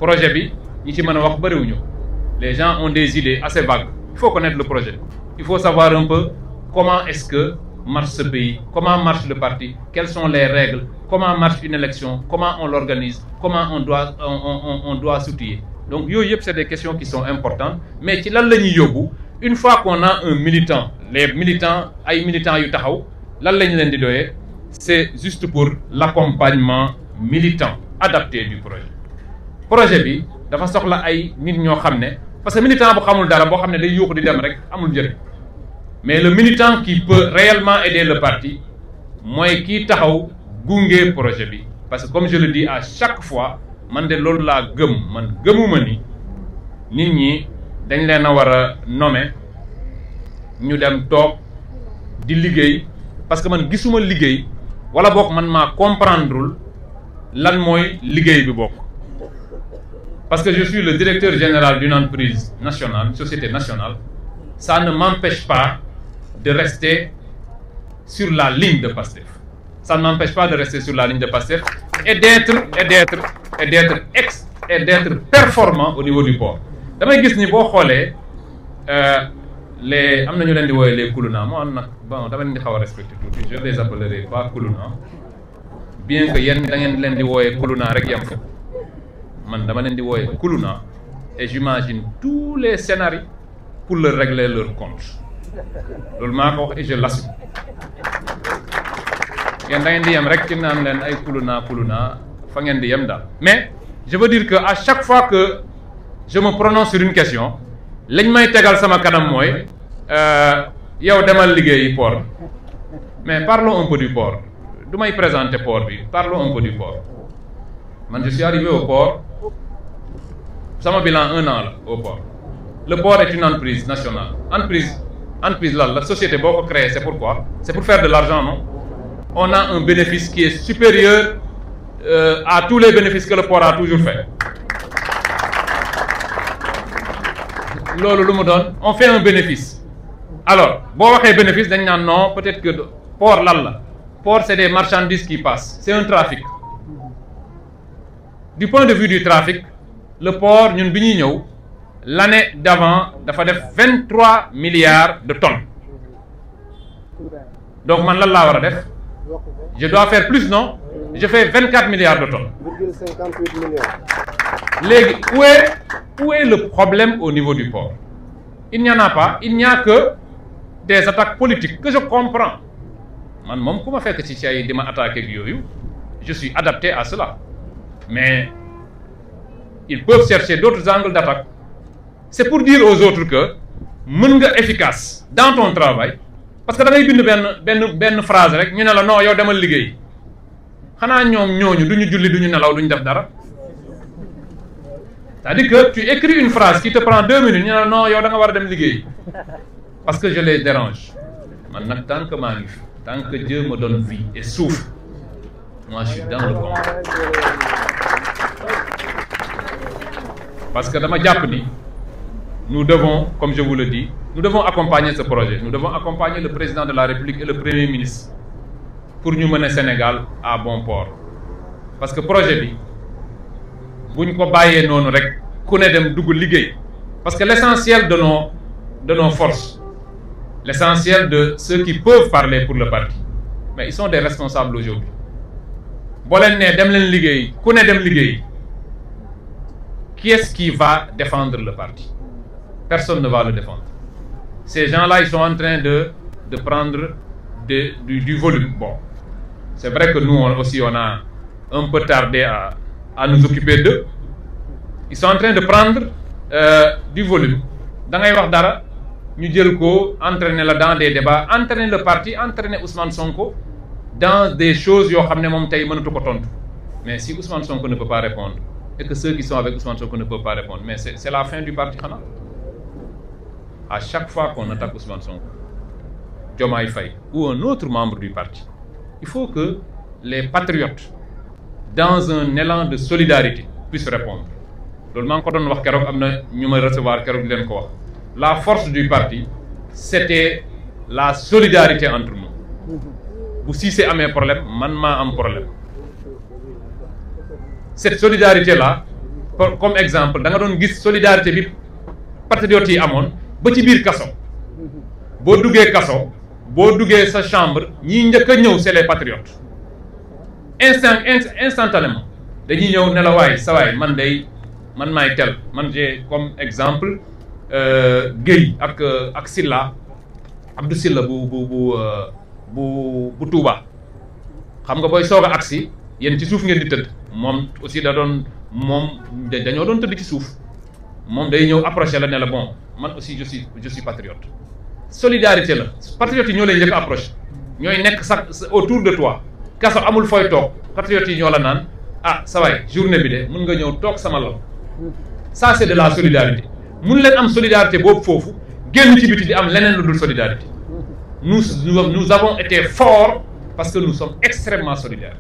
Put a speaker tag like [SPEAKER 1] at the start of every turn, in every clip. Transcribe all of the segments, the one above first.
[SPEAKER 1] projet bi ñi ci mën a wax bëriwuñu les gens ont des idées assez vagues. Il faut connaître le projet. Il faut savoir un peu comment est-ce que marche ce pays, comment marche le parti, quelles sont les règles, comment marche une élection, comment on l'organise, comment on doit s'outiller. Donc c'est des questions qui sont importantes. Mais ci lan la ñuy yóbbu une fois qu'on a un militant, les militants ay militants yu taxaw lan la ñu leen di doyee c'est juste pour l'accompagnement militant adapté du projet. Projet bi dafa soxla ay nit ñoo xam ne parce que militant bu xamul dara boo xam ne day yuuxu di dem rek amul njëriñ mais le militant qui peut réellement aider le parti mooy kii taxaw gunge projet bi parce que comme je le dis à chaque fois man de loolu laa gëm man gëmuma ni nit ñi dañ leen a war a nommer ñu dem toog di liggéey parce que man gisuma liggéey wala boog man maa comprendrewul lan mooy liggéey bi bokk. Parce que je suis le directeur général d'une entreprise nationale, une société nationale, ça ne m'empêche pas de rester sur la ligne de PASTEF. Ça ne m'empêche pas de rester sur la ligne de PASTEF et d'être performant au niveau du port. damay gis ni boo xoolee les am na ñu leen di wooye les Koulouna moi nag bon dama leen di xaw a respecté tuuti je les appellerai pas Koulouna bien que yéen da ngeen leen di wooye Koulouna rek yam fa man dama leen di wooye Koulouna et j'imagine tous les scénarios pour leur régler leur compte loolu maa ko wax et je l'assume yéen da ngeen di yem rek ci naan leen ay Koulouna fa ngeen di yem daal mais je veux dire que à chaque fois que je me prononce sur une question lañ may tegal sama kanam mooy yow demal liggéeyi port mais parlons un peu du port du may présenter port bi parlons un peu du port man je suis arrivé au port sama bilan 1 an la au port le port est une entreprise nationale entreprise la société boo ko créé c'est pourquoi c'est pour faire de l'argent non on a un bénéfice qui est supérieur à tous les bénéfices que le port a toujours fait loolu lu mu doon on fait un bénéfice alors boo waxee bénéfice dañ naan non peut-être que port lan la port c'est des marchandises qui passent c'est un trafic du point de vue du trafic le port ñun bi ñuy ñëw l'année d'avant dafa def 23 milliards de tonnes donc man lan laa war a def je dois faire plus non je fais 24 milliards de tonnes léegi où est le problème au niveau du port il n'y en a pas il n'y a que des attaques politiques que je comprends man moom ku ma fekk ci ay di ma attaquer ak yooyu je suis adapté à cela mais ils peuvent chercher d'autres angles d'attaque c'est pour dire aux autres que mën nga efficace dans ton travail parce que da ngay bind benn phrase rek ñu ne la non yow demal liggéey xanaa ñooñu duñu julli duñu nelaw duñu def dara c'est-à-dire que tu écris une phrase qui te prend 2 minutes ñu ne la non yow da nga war a dem liggéey parce que je les dérange man nag tant que maa ngi fi tant que Dieu me donne vie et souffle moi je suis dans le combat parce que dama jàpp ni nous devons comme je vous le dis nous devons accompagner ce projet nous devons accompagner le président de la République et le Premier ministre pour ñu mener Sénégal à bon port parce que projet bi buñ ko bàyyee noonu rek ku ne dem dugg liggéey parce que l'essentiel de nos forces l'essentiel de ceux qui peuvent parler pour le parti mais ils sont des responsables aujourd'hui boo leen ne dem leen liggéey ku ne dem liggéey qui est-ce qui va défendre le parti personne ne va le défendre ces gens-là ils sont en train de prendre du volume bon c'est vrai que nous aussi on a un peu tardé à nous occuper d'eux ils sont en train de prendre du volume da ngay wax dara ñu jël ko entraîner la dans des débats entraîner le parti entraîner Ousmane Sonko dans des choses yoo xam ne moom tey mënatu ko tontu mais si Ousmane Sonko ne peut pas répondre et que ceux qui sont avec Ousmane Sonko ne peuvent pas répondre mais c'est la fin du parti xanaa à chaque fois qu'on attaque Ousmane Sonko Diomaye Faye ou un autre membre du parti il faut que les patriotes dans un élan de solidarité puissent répondre loolu maa ngi ko doon wax keroog am na ñu ma recevoir keroog di leen ko wax la force du parti c'était la solidarité entre nous bu Cissé amee problème man maa am problème cette solidarité là comme exemple da nga doon gis solidarité bi patriotes yi amoon ba ci biir kaso boo duggee kaso boo duggee sa chambre ñii njëkk a ñëw c'est les patriotes instantanément dañuy ñëw ne la waay sa waay man maay tel man j'ai comme exemple Guèye ak Silla Abdou Silla bu Touba xam nga booy soog a agsi yéen ci suuf ngeen di tëdd moom aussi dañoo doon tëdd ci suuf moom day ñëw approché la ne la bon man aussi je suis patriote solidarité la patriotes yi ñoo lay njëkk approché ñooy nekk sax autour de toi kaso amul fooy toog patriotes yi ñoo la naan ah sa waay journée bi de mën nga ñëw toog sama lal ça c'est de la solidarité mun leen am solidarité boobu foofu génn ci biti di am leneen lu dul solidarité nous avons été forts parce que nous sommes extrêmement solidaires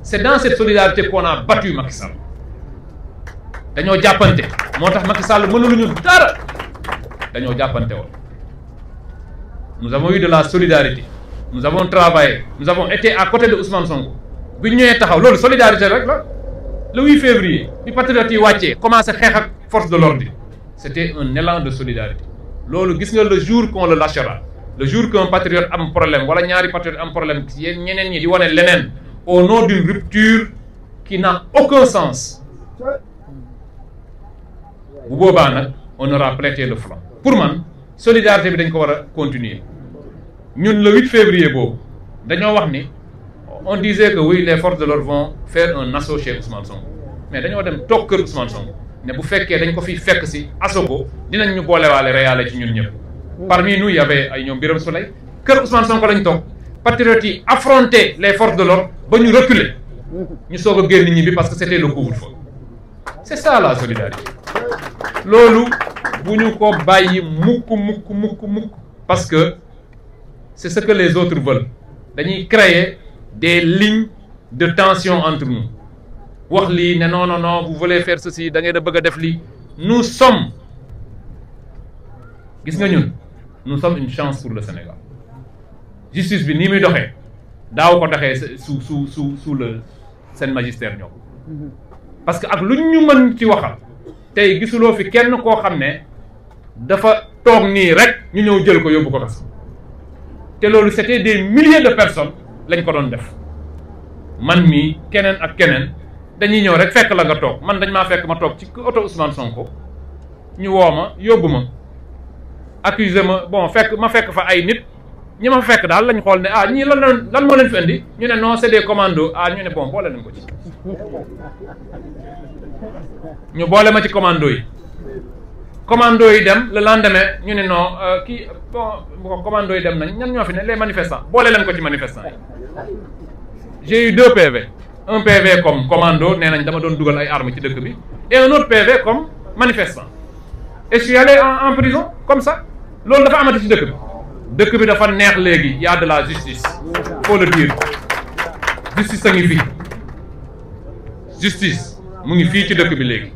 [SPEAKER 1] c'est dans cette solidarité qu'on a battu Macky Sall dañoo jàppante moo tax Macky Sall mënuluñu dara dañoo jàppante woon nous avons eu de la solidarité nous avons travaillé nous avons été à côté de Ousmane Sonko bi ñu ñëwee taxaw loolu solidarité rek la le 8 février bi patriotes yi wàccee commencé xeex ak force de l'ordre c'était un élan de solidarité loolu gis nga le jour qu'on le lâchera le jour qu'un patriote am problème wala ñaari patriote am problème yéen ñeneen ñi di wane leneen au nom d'une rupture qui n'a aucun sens bu boobaa nag on aura prêté le flanc pour man solidarité bi dañ ko war a continuer ñun le 8 février boobu dañoo wax ni on disait que oui les forces de l'ordre vont faire un assaut chez Ousmane Sonko mais dañoo dem toog kër Ousmane Sonko ne bu fekkee dañ ko fi fekk si assaut ko dinañ ñu boolewaale reyaale ci ñun ñëpp parmi nous y avait ay ñoom Birame Souleye kër Ousmane Sonko lañ toog patriotes yi affronter les forces de l'ordre ba ñu reculer ñu soog a génn ñi bi parce que c'était le couvre-feu c'est ça la solidarité loolu bu ñu ko bàyyi mukk parce que c'est ce que les autres veulent dañuy créer des lignes de tension entre nous wax lii ne non vous voulez faire ceci da ngeen a bëgg a def lii nous sommes gis nga ñun nous sommes une chance pour le Sénégal justice bi nii muy doxee daaw ko doxee sous le seen magistère ñoom parce que ak lu ñu mën ci waxal tey gisuloo fi kenn koo xam ne dafa toog nii rek ñu ñëw jël ko yóbbu ko kaso te loolu c'était des milliers de personnes lañ ko doon def man mii keneen ak keneen dañuy ñëw rek fekk la nga toog man dañ maa fekk ma toog ci oto Ousmane Sonko ñu woo ma yóbbu ma accusé ma bon fekk fa ay nit ñi ma fekk daal lañ xool ne ah ñii lan moo leen fi indi ñu ne non c'est des commandos ah ñu ne bon boole nañ ko ci ñu boole ma ci commando yi dem le lendemain ñu ne non commando yi dem nañ ñan ñoo fi ne les manifestants boole leen ko ci manifestants yi j'ai eu 2 PV un PV comme commando nee nañ dama doon dugal ay armes ci dëkk bi et un autre PV comme manifestant et je suis allé en prison comme ça loolu dafa amati ci dëkk bi dafa neex léegi y a de la justice faut le dire justice a ngi fii justice mu ngi fii ci dëkk bi léegi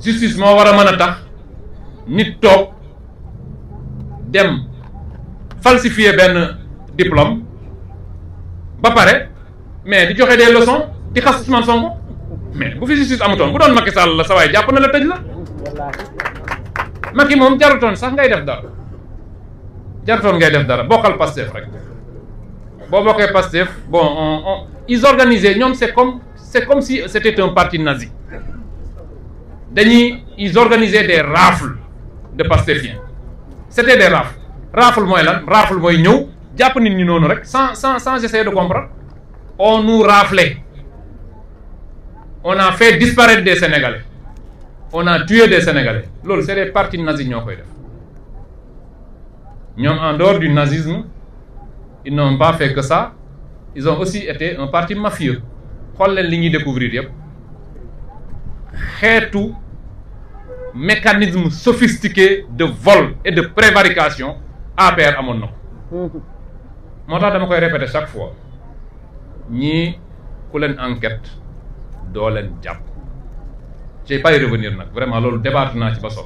[SPEAKER 1] justice moo war a mën a tax nit toog dem falsifier benn diplôme ba pare mais di joxe des leçons di xas Ousmane Sonko mais bu fi justice amutoon bu doon Macky Sall la sa waay jàpp na la tëj la Macky moom jarutoon sax ngay def dara bokkal Pastef rek boo bokkee Pastef bon ils organisaient ñoom c'est comme si c'était un parti nazi ils organisaient des rafles de Pastefiens c'était des rafles mooy lan rafle mooy ñëw jàpp nit ñi noonu rek sans essayer de comprendre on nous raflait on a fait disparaître des Sénégalais on a tué des Sénégalais loolu c'est des partis nazis ñoo koy def ñoom en dehors du nazisme ils n'ont pas fait que ça ils ont aussi été un parti mafieux xool leen li ñuy découvrir yëpp xeetu mécanisme sophistiqué de vol et de prévarication APR amoon na ko moo tax dama koy répéter chaque fois ñii ku leen enquête doo leen jàpp j'ai pas y revenir nag vraiment loolu débattre naa ci ba sol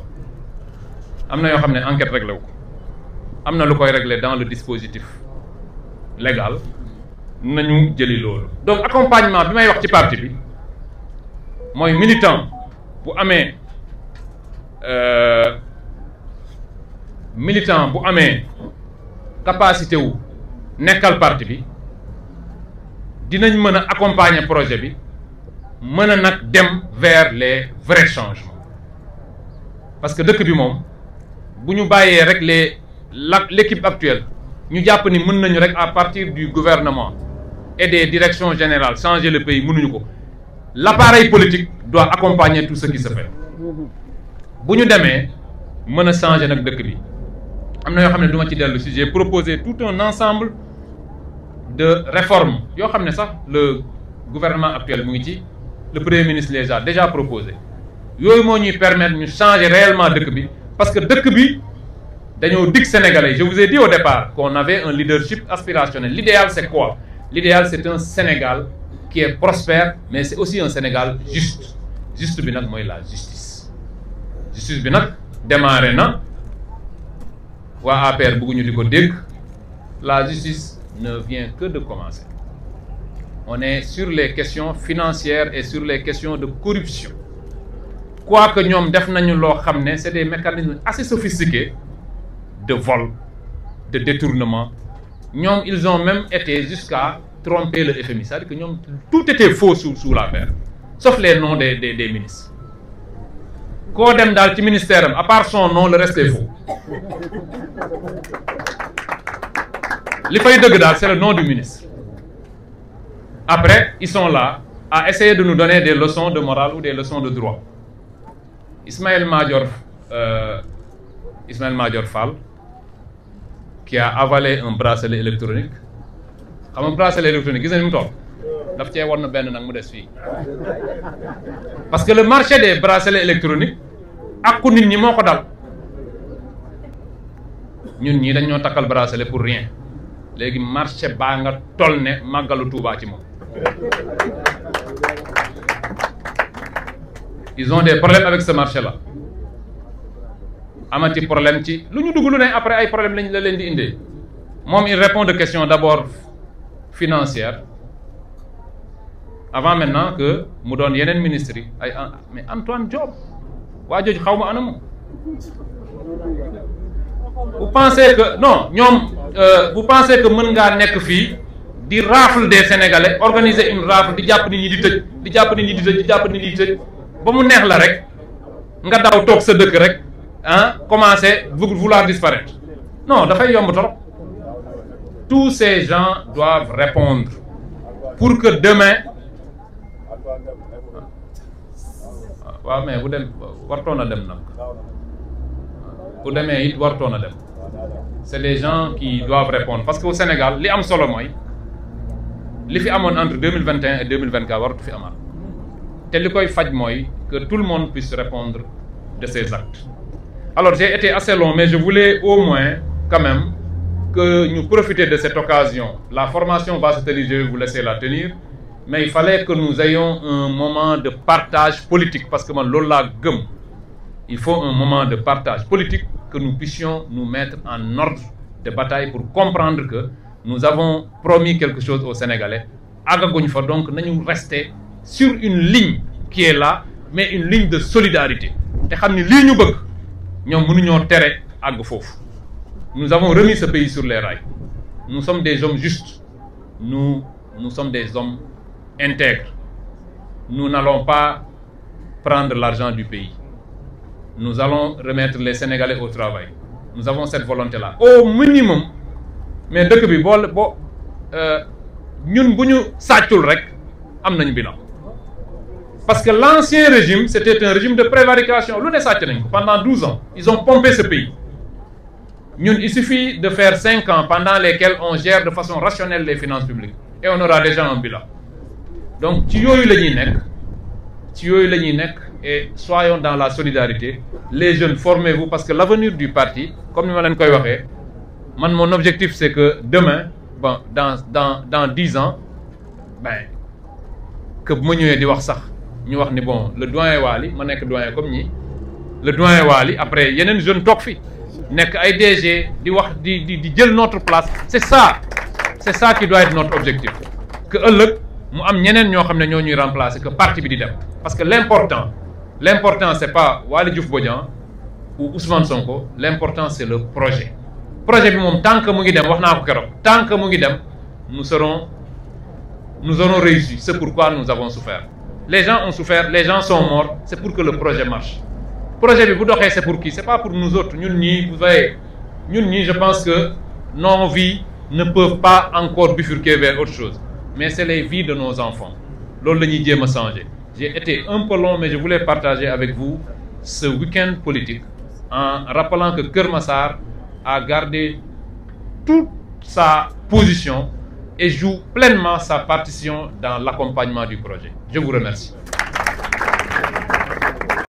[SPEAKER 1] am na yoo xam ne enquête réglé wu ko am na lu koy régler dans le dispositif légal nañu jëli loolu donc accompagnement bi may wax ci parti bi mooy militant bu amee capacité wu nekkal parti bi dinañ mën a accompagner projet bi mën a nag dem vers les vrais changements parce que dëkk bi moom bu ñu bàyyee rek l'équipe actuelle ñu jàpp ni mën nañu rek à partir du gouvernement et des directions générales changer le pays mënuñu ko. L'appareil politique doit accompagner tout ce qui se fait bu ñu demee mën a changer nag dëkk bi am na yoo xam ne du ma ci dellu si j'ai proposé tout un ensemble de réformes yoo xam ne sax le gouvernement actuel mu ngi ci le premier ministre les a déjà proposé yooyu moo ñuy permettre ñu changer réellement dëkk bi parce que dëkk bi dañoo dig Sénégalais je vous ai dit au départ qu'on avait un leadership aspirationnel l'idéal c'est quoi? L'idéal c'est un Sénégal qui est prospère mais c'est aussi un Sénégal juste bi nag mooy la justice bi nag démarré na waa APR bëgguñu di ko dégg la justice ne vient que de commencer on est sur les questions financières et sur les questions de corruption quoique ñoom def nañu loo xam ne c'est des mécanismes assez sophistiqués de vol de détournement ñoom ils ont même été jusqu'à tromper le FMI c'est-à-dire que ñoom tout était faux sous l'affaire sauf les noms des ministres koo dem daal ci ministère am à part son nom le reste est faux li fay dëgg daal c'est le nom du ministre après ils sont là à essayer de nous donner des leçons de morale ou des leçons de droit Ismaël Madior Fall qui a avalé un bracelet électronique xam nga bracelet électronique gis nga ni mu toll daf cee war na benn nag mu des fii parce que le marché des bracelets électroniques akku nit ñi moo ko dal ñun ñii dañ ñoo takkal bracelet pour rien léegi marché baa nga toll ne màggalu Tuubaa ci moom ils ont des problèmes avec ce marché là amati problème ci lu ñu dugg lu ne après ay problème lañ la leen di indee moom il répond de questions d'abord financières avant maintenant que mu doon yeneen ministres yi ay mais Antoine Diome waa jooju xaw ma anamu vous pensez que non ñoom vous pensez que mën ngaa nekk fii di rafle des Sénégalais organiser une rafle di jàpp nit ñi di tëj di jàpp nit ñi di tëj di jàpp nit ñi di tëj ba mu neex la rek nga daw toog sa dëkk rek commencer vouloir disparaître non dafay yomb trop tous ces gens doivent répondre pour que demain waaw mais bu dem wartoon a dem nag bu demee it wartoon a dem c'est les gens qui doivent répondre parce que au Sénégal li am solo mooy li fi amoon entre 2021 et 2024 waratu fi amaat te li koy faj mooy que tout le monde puisse répondre de ses actes. Alors j'ai été assez long mais je voulais au moins quand même que ñu profiter de cette occasion. La formation va se tenir, je vais vous laisser la tenir, mais il fallait que nous ayons un moment de partage politique parce que man loolu laa gëm. Il faut un moment de partage politique que nous puissions nous mettre en ordre de bataille pour comprendre que nous avons promis quelque chose aux Sénégalais àggaguñ fa donc nañu rester sur une ligne qui est là mais une ligne de solidarité te xam ni lii ñu bëgg ñoom mënuñoo tere àgg foofu. Nous avons remis ce pays sur les rails. Nous sommes des hommes justes. Nous sommes des hommes intègres. Nous n'allons pas prendre l'argent du pays. Nous allons remettre les Sénégalais au travail. Nous avons cette volonté-là. Au minimum, mais dëkk bi ñun bu ñu sàccul rek am nañ bilan. Parce que l'ancien régime, c'était un régime de prévarication. Lu ne sàcc nañ ko pendant 12 ans. Ils ont pompé ce pays. Ñun il suffit de faire 5 ans pendant lesquels on gère de façon rationnelle les finances publiques et on aura déjà un bilan. Donc ci yooyu la ñuy nekk et soyons dans la solidarité. Les jeunes, formez-vous parce que l'avenir du parti, comme ni ma leen koy waxee, man mon objectif c'est que demain, bon dans 10 ans, que bu ma ñëwee di wax sax ñu wax ni bon le doyen Waly ma nekk doyen comme ñi le doyen Waly après yeneen jeunes toog fi nekk ay DG di wax di jël notre place c'est ça qui doit être notre objectif que ëllëg mu am ñeneen ñoo xam ne ñoo ñuy remplacer que parti bi di dem parce que l'important c'est pas Waly Diouf Bodian ou Ousmane Sonko l'important c'est le projet bi moom tant que mu ngi dem wax naa ko keroog tant que mu ngi dem nous aurons réussi c'est pourquoi nous avons souffert les gens ont souffert les gens sont morts c'est pour que le projet marche projet bi bu doxee c'est pour qui c'est pas pour nous autres ñun ñii vous voyez ñun ñii je pense que nos vies ne peuvent pas encore bifurquer vers autre chose mais c'est les vies de nos enfants loolu la ñuy jéem a changer j'ai été un peu long mais je voulais partager avec vous ce week-end politique en rappelant que Keur Massar a gardé toute sa position et joue pleinement sa partition dans l'accompagnement du projet. Je vous remercie.